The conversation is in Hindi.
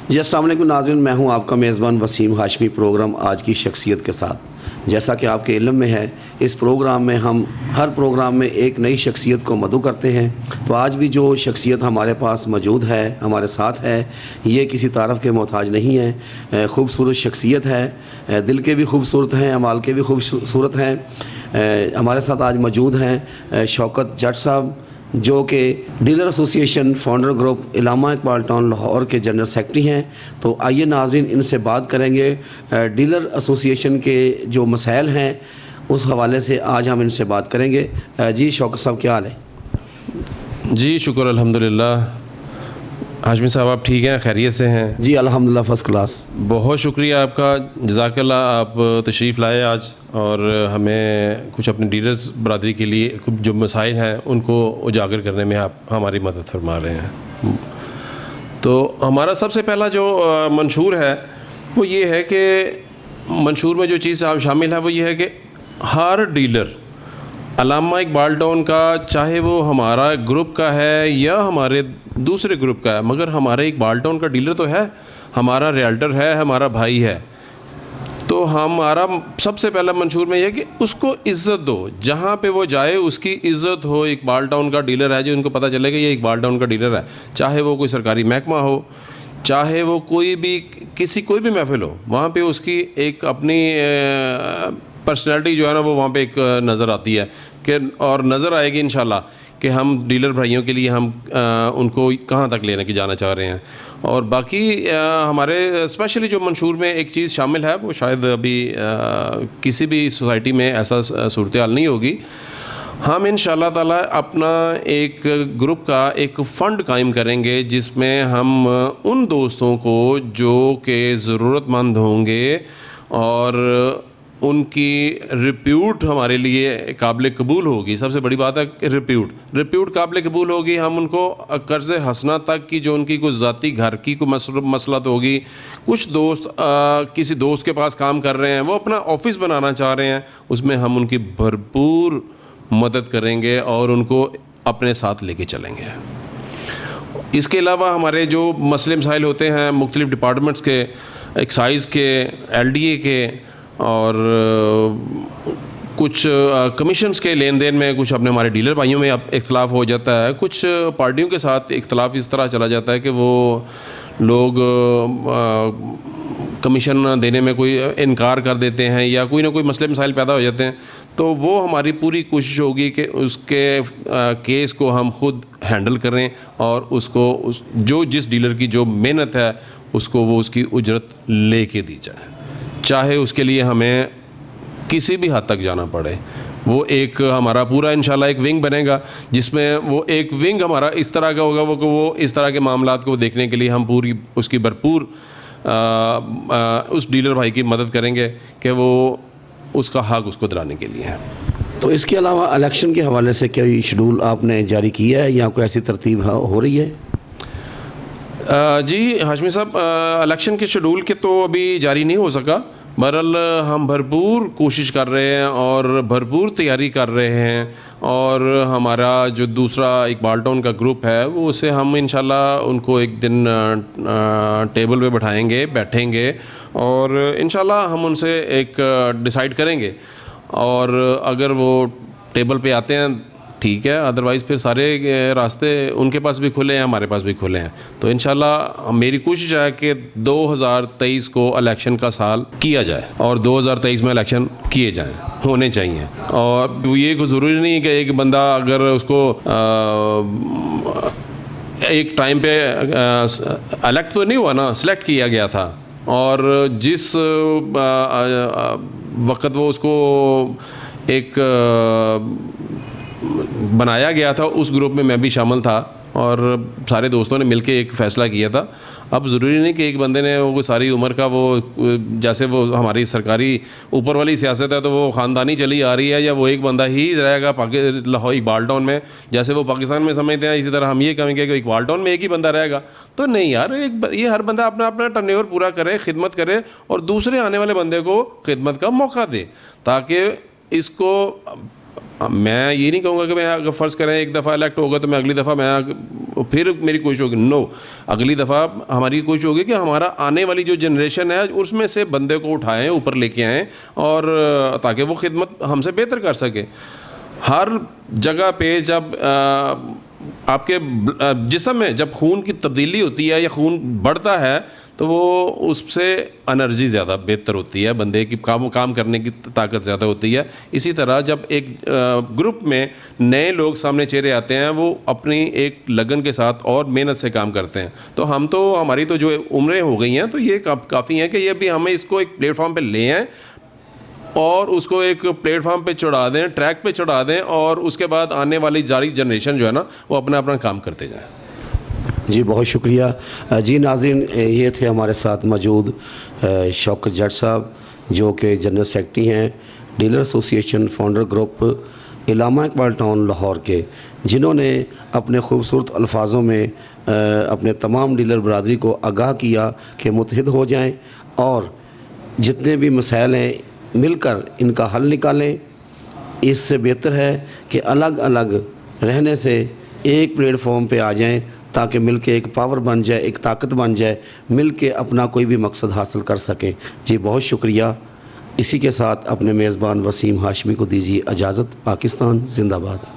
जी अस्सलाम वालेकुम नाज़रीन, मैं हूं आपका मेज़बान वसीम हाशमी। प्रोग्राम आज की शख्सियत के साथ, जैसा कि आपके इल्म में है, इस प्रोग्राम में हम हर प्रोग्राम में एक नई शख्सियत को मदऊ करते हैं। तो आज भी जो शख्सियत हमारे पास मौजूद है, हमारे साथ है, ये किसी तारफ़ के मोहताज नहीं है। ख़ूबसूरत शख्सियत है, दिल के भी खूबसूरत हैं, अमाल के भी खूबसूरत हैं। हमारे साथ आज मौजूद हैं शौकत जट साहब, जो कि dealer association founder group Allama Iqbal town Lahore के जनरल सेक्रेटरी हैं। तो आइए नाज़रीन, इनसे बात करेंगे डीलर एसोसिएशन के जो मसाइल हैं उस हवाले से आज हम इनसे बात करेंगे। जी शौकत साहब, क्या हाल है? जी शुक्र अल्हम्दुलिल्लाह। हाशमी साहब, आप ठीक हैं, खैरियत से हैं? जी अल्हम्दुलिल्लाह, फ़र्स्ट क्लास। बहुत शुक्रिया आपका, जज़ाकल्लाह। आप तशरीफ़ लाए आज और हमें कुछ अपने डीलर्स बरादरी के लिए कुछ जो मसाइल हैं उनको उजागर करने में आप हमारी मदद फरमा रहे हैं। तो हमारा सबसे पहला जो मंशूर है वो ये है कि मंशूर में जो चीज़ शामिल है वो ये है कि हर डीलर अल्लामा इकबाल टाउन का, चाहे वो हमारा ग्रुप का है या हमारे दूसरे ग्रुप का है, मगर हमारे इकबाल टाउन का डीलर तो है, हमारा रियल्टर है, हमारा भाई है। तो हमारा सबसे पहला मंशूर में यह है कि उसको इज़्ज़त दो, जहाँ पे वो जाए उसकी इज़्ज़त हो। इकबाल टाउन का डीलर है जो उनको पता चले कि ये इकबाल टाउन का डीलर है, चाहे वो कोई सरकारी महकमा हो, चाहे वो कोई भी महफिल हो, वहाँ पे उसकी एक अपनी पर्सनैलिटी जो है ना वो वहाँ पे एक नज़र आती है कि, और नज़र आएगी इंशाल्लाह कि हम डीलर भाइयों के लिए हम उनको कहाँ तक लेने की जाना चाह रहे हैं। और बाकी हमारे स्पेशली जो मंशूर में एक चीज़ शामिल है वो शायद अभी किसी भी सोसाइटी में ऐसा सूरत हाल नहीं होगी। हम इंशाल्लाह ताला अपना एक ग्रुप का एक फ़ंड कायम करेंगे जिसमें हम उन दोस्तों को जो कि ज़रूरतमंद होंगे और उनकी रिप्यूट हमारे लिए काबिल कबूल होगी। सबसे बड़ी बात है कि रिप्यूट काबिल कबूल होगी। हम उनको कर्ज़ हसना तक की जो उनकी कुछ ज़ाती घर की कोई मसला तो होगी, कुछ दोस्त किसी दोस्त के पास काम कर रहे हैं, वो अपना ऑफिस बनाना चाह रहे हैं, उसमें हम उनकी भरपूर मदद करेंगे और उनको अपने साथ लेके चलेंगे। इसके अलावा हमारे जो मसले मसाइल होते हैं मुख्तलिफ़ डिपार्टमेंट्स के, एक्साइज़ के, LDA के और कुछ कमीशंस के लेन देन में कुछ अपने हमारे डीलर भाइयों में अब इख्तलाफ हो जाता है। कुछ पार्टियों के साथ इख्तलाफ इस तरह चला जाता है कि वो लोग कमीशन देने में कोई इनकार कर देते हैं या कोई ना कोई मसले मसाइल पैदा हो जाते हैं। तो वो हमारी पूरी कोशिश होगी कि उसके केस को हम खुद हैंडल करें और उसको जिस डीलर की जो मेहनत है उसको वो उसकी उजरत लेके दी जाए, चाहे उसके लिए हमें किसी भी हद तक जाना पड़े। वो एक हमारा पूरा इंशाल्लाह एक विंग बनेगा जिसमें वो एक विंग हमारा इस तरह का होगा वो इस तरह के मामलात को देखने के लिए हम पूरी उसकी भरपूर उस डीलर भाई की मदद करेंगे कि वो उसका हक उसको दिलाने के लिए है। तो इसके अलावा इलेक्शन के हवाले से कोई शेड्यूल आपने जारी किया है या कोई ऐसी तरतीब हो रही है? जी हाशमी साहब, इलेक्शन के शेड्यूल के तो अभी जारी नहीं हो सका। बहरहाल हम भरपूर कोशिश कर रहे हैं और भरपूर तैयारी कर रहे हैं और हमारा जो दूसरा इकबाल टाउन का ग्रुप है वो उसे हम इंशाल्लाह उनको एक दिन टेबल पे बैठेंगे और इंशाल्लाह हम उनसे एक डिसाइड करेंगे और अगर वो टेबल पे आते हैं ठीक है, अदरवाइज़ फिर सारे रास्ते उनके पास भी खुले हैं, हमारे पास भी खुले हैं। तो इंशाल्लाह मेरी कोशिश है कि 2023 को इलेक्शन का साल किया जाए और 2023 में इलेक्शन किए जाएं, होने चाहिए। और ये कोई ज़रूरी नहीं कि एक बंदा अगर उसको एक टाइम पे इलेक्ट तो नहीं हुआ ना, सिलेक्ट किया गया था और जिस वक्त वो उसको एक बनाया गया था उस ग्रुप में मैं भी शामिल था और सारे दोस्तों ने मिलके एक फ़ैसला किया था। अब ज़रूरी नहीं कि एक बंदे ने वो सारी उम्र का वो, जैसे वो हमारी सरकारी ऊपर वाली सियासत है तो वो ख़ानदानी चली आ रही है या वो एक बंदा ही रहेगा लाहौर इकबाल टाउन में, जैसे वो पाकिस्तान में समझते हैं इसी तरह हम ये कहेंगे कि इकबाल टाउन में एक ही बंदा रहेगा। तो नहीं यार, ये हर बंदा अपना अपना टर्नओवर पूरा करे, खिदमत करे और दूसरे आने वाले बंदे को खिदमत का मौका दे ताकि इसको मैं ये नहीं कहूँगा कि मैं अगर फ़र्ज़ करें एक दफ़ा इलेक्ट होगा तो मैं अगली दफ़ा फिर मेरी कोशिश होगी, नो, अगली दफ़ा हमारी कोशिश होगी कि हमारा आने वाली जो जनरेशन है उसमें से बंदे को उठाएं, ऊपर लेके आएँ, और ताकि वो खिदमत हमसे बेहतर कर सके। हर जगह पे जब आपके जिस्म में जब खून की तब्दीली होती है या खून बढ़ता है तो वो उससे एनर्जी ज़्यादा बेहतर होती है, बंदे की काम करने की ताकत ज़्यादा होती है। इसी तरह जब एक ग्रुप में नए लोग सामने चेहरे आते हैं, वो अपनी एक लगन के साथ और मेहनत से काम करते हैं। तो हमारी तो जो उम्रें हो गई हैं, तो ये काफ़ी हैं कि ये भी हमें इसको एक प्लेटफॉर्म पे ले आएँ और उसको एक प्लेटफॉर्म पे चढ़ा दें, ट्रैक पे चढ़ा दें, और उसके बाद आने वाली जारी जनरेशन जो है ना, वो अपना अपना काम करते जाएँ। जी बहुत शुक्रिया। जी नाज़रीन, ये थे हमारे साथ मौजूद शौकत जट साहब, जो कि जनरल सेक्रेटरी हैं dealer association founder group Allama Iqbal town Lahore के, जिन्होंने अपने खूबसूरत अल्फाजों में अपने तमाम डीलर बरादरी को आगाह किया कि मुत्तहिद हो जाएं और जितने भी मसाइल हैं मिलकर इनका हल निकालें। इससे बेहतर है कि अलग अलग रहने से एक प्लेटफॉर्म पे आ जाएं, ताकि मिलके एक पावर बन जाए, एक ताकत बन जाए, मिलके अपना कोई भी मकसद हासिल कर सकें। जी बहुत शुक्रिया। इसी के साथ अपने मेज़बान वसीम हाशमी को दीजिए इजाज़त। पाकिस्तान जिंदाबाद।